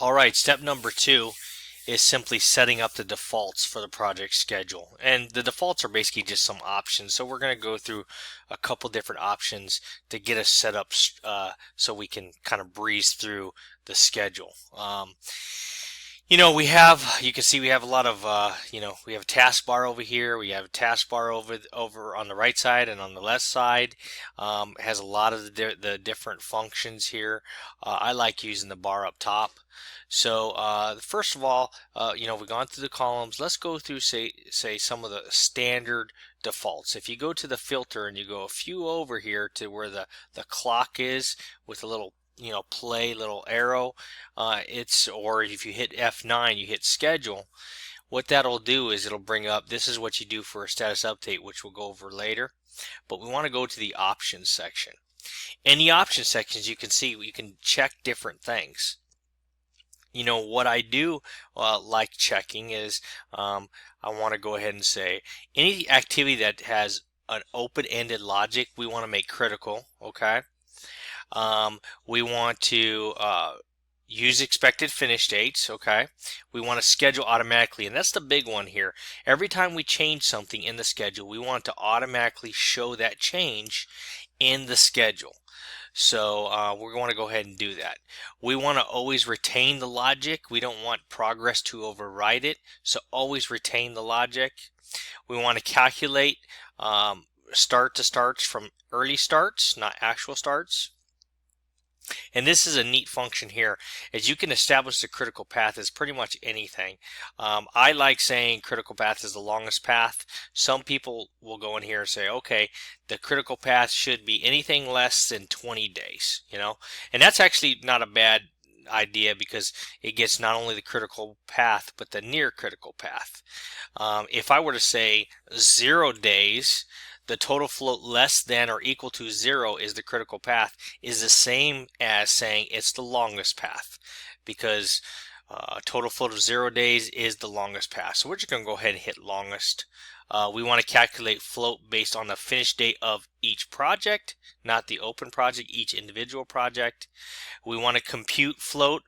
All right, step number 2 is simply setting up the defaults for the project schedule. And the defaults are basically just some options. So we're going to go through a couple different options to get us set up so we can kind of breeze through the schedule. You can see we have a lot of, we have a taskbar over here. We have a taskbar over on the right side and on the left side. It has a lot of the different functions here. I like using the bar up top. So first of all, we've gone through the columns. Let's go through, say some of the standard defaults. If you go to the filter and you go a few over here to where the clock is with a little play little arrow, or if you hit F9 you hit schedule, what that'll do is it'll bring up, this is what you do for a status update, which we'll go over later, but we want to go to the options section. In the options sections, you can see you can check different things. What I do like checking is I want to go ahead and say any activity that has an open-ended logic we want to make critical. Okay. We want to use expected finish dates. Okay. We want to schedule automatically, and that's the big one here. Every time we change something in the schedule, we want to automatically show that change in the schedule. So we're going to go ahead and do that. We want to always retain the logic. We don't want progress to override it, so always retain the logic. We want to calculate start to starts from early starts, not actual starts. And this is a neat function here, as you can establish the critical path as pretty much anything. I like saying critical path is the longest path. Some people will go in here and say, okay, the critical path should be anything less than 20 days, and that's actually not a bad idea, because it gets not only the critical path but the near critical path. If I were to say 0 days, the total float less than or equal to 0 is the critical path, is the same as saying it's the longest path, because total float of 0 days is the longest path. So we're just going to go ahead and hit longest. We want to calculate float based on the finish date of each project, not the open project, each individual project. We want to compute float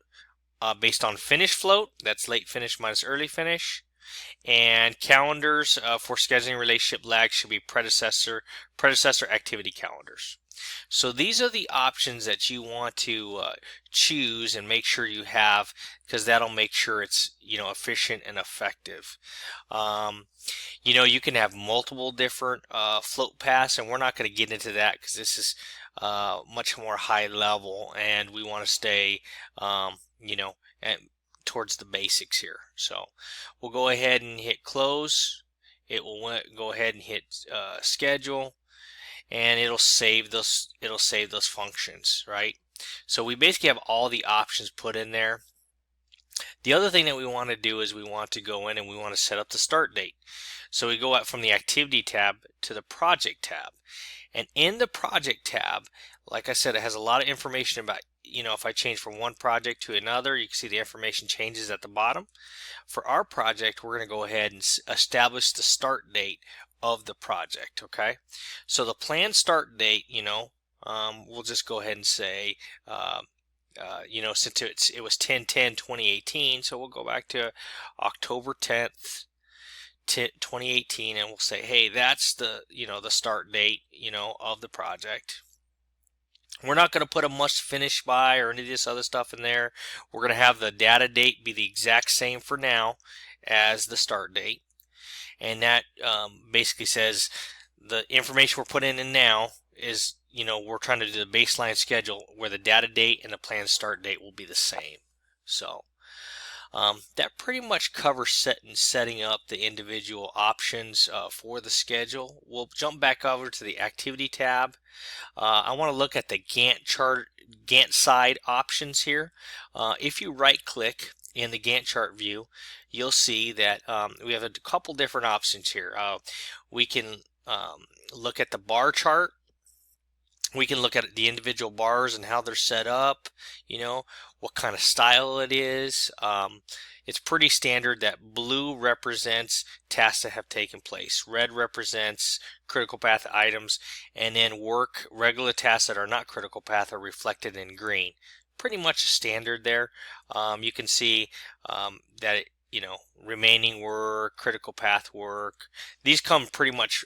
based on finish float, that's late finish minus early finish. And calendars for scheduling relationship lag should be predecessor activity calendars. So these are the options that you want to choose and make sure you have, because that'll make sure it's efficient and effective. You can have multiple different float paths, and we're not going to get into that because this is much more high level, and we want to stay towards the basics here. So we'll go ahead and hit close. It will go ahead and hit schedule, and it'll save those functions, right? So we basically have all the options put in there. The other thing that we want to do is we want to go in and we want to set up the start date. So we go out from the activity tab to the project tab, and in the project tab, like I said, it has a lot of information about, if I change from one project to another, you can see the information changes at the bottom. For our project, we're going to go ahead and establish the start date of the project. Okay, so the planned start date, we'll just go ahead and say, since it was 10/10/2018, so we'll go back to October 10th. 2018, and we'll say, hey, that's the the start date of the project. We're not going to put a must finish by or any of this other stuff in there. We're going to have the data date be the exact same for now as the start date, and that basically says the information we're putting in now is, we're trying to do the baseline schedule where the data date and the planned start date will be the same. So that pretty much covers setting up the individual options for the schedule. We'll jump back over to the activity tab. I want to look at the Gantt side options here. If you right click in the Gantt chart view, you'll see that we have a couple different options here. We can look at the bar chart. We can look at the individual bars and how they're set up, what kind of style it is. It's pretty standard that blue represents tasks that have taken place, red represents critical path items, and then regular tasks that are not critical path are reflected in green. pretty much standard there. You can see that it, remaining work, critical path work, these come pretty much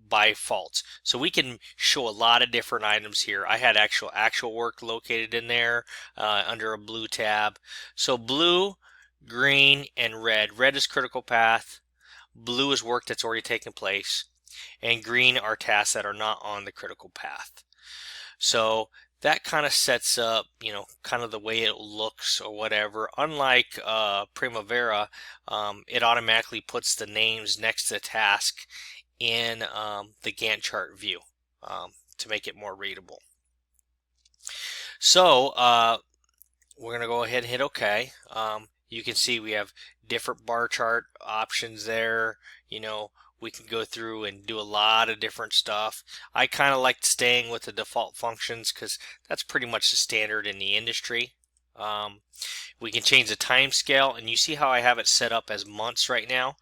by faults. So we can show a lot of different items here. I had actual work located in there under a blue tab. So blue, green, and red. Red is critical path. Blue is work that's already taken place. And green are tasks that are not on the critical path. So that kind of sets up, kind of the way it looks or whatever. Unlike Primavera, it automatically puts the names next to the task in the Gantt chart view to make it more readable. So we're going to go ahead and hit OK. You can see we have different bar chart options there. We can go through and do a lot of different stuff. I kind of like staying with the default functions because that's pretty much the standard in the industry. We can change the time scale, and you see how I have it set up as months right now.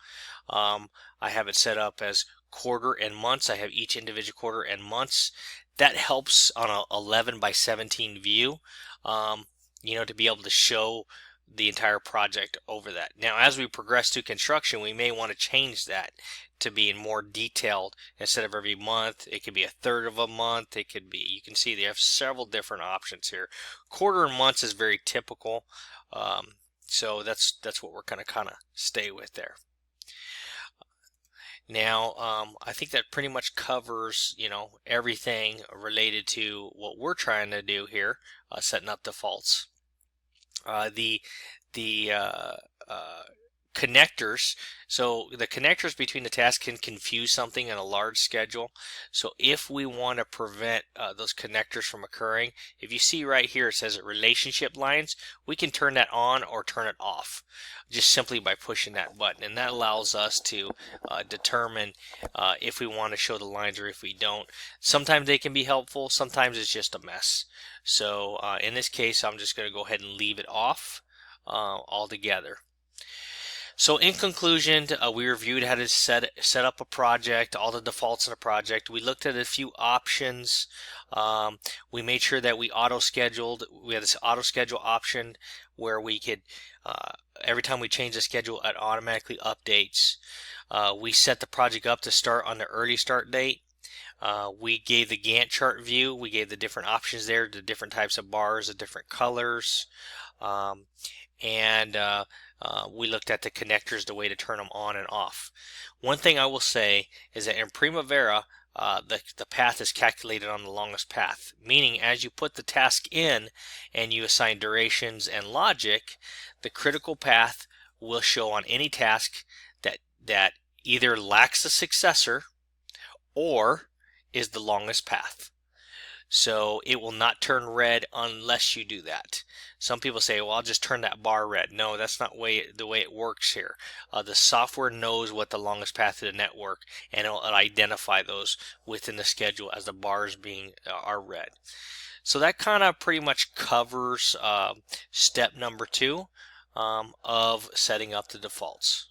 I have it set up as quarter and months. I have each individual quarter and months. That helps on a 11 by 17 view, to be able to show the entire project over that. Now, as we progress to construction, we may want to change that to be more detailed. Instead of every month, it could be a third of a month. It could be, you can see they have several different options here. Quarter and months is very typical. So that's what we're going to kind of stay with there. Now, I think that pretty much covers, everything related to what we're trying to do here, setting up defaults. The connectors. So the connectors between the tasks can confuse something in a large schedule. So if we want to prevent those connectors from occurring, if you see right here it says relationship lines, we can turn that on or turn it off just simply by pushing that button, and that allows us to determine if we want to show the lines or if we don't. Sometimes they can be helpful, sometimes it's just a mess. So in this case, I'm just going to go ahead and leave it off altogether. So in conclusion, we reviewed how to set up a project, all the defaults in a project. We looked at a few options. We made sure that we auto-scheduled. We had this auto-schedule option where we could, every time we change the schedule, it automatically updates. We set the project up to start on the early start date. We gave the Gantt chart view. We gave the different options there, the different types of bars, the different colors. We looked at the connectors, the way to turn them on and off. One thing I will say is that in Primavera, the path is calculated on the longest path, meaning as you put the task in and you assign durations and logic, the critical path will show on any task that either lacks a successor or is the longest path. So it will not turn red unless you do that. Some people say, well, I'll just turn that bar red. No, that's not the way it works here. The software knows what the longest path to the network, and it'll identify those within the schedule as the bars are red. So that kind of pretty much covers step number 2 of setting up the defaults.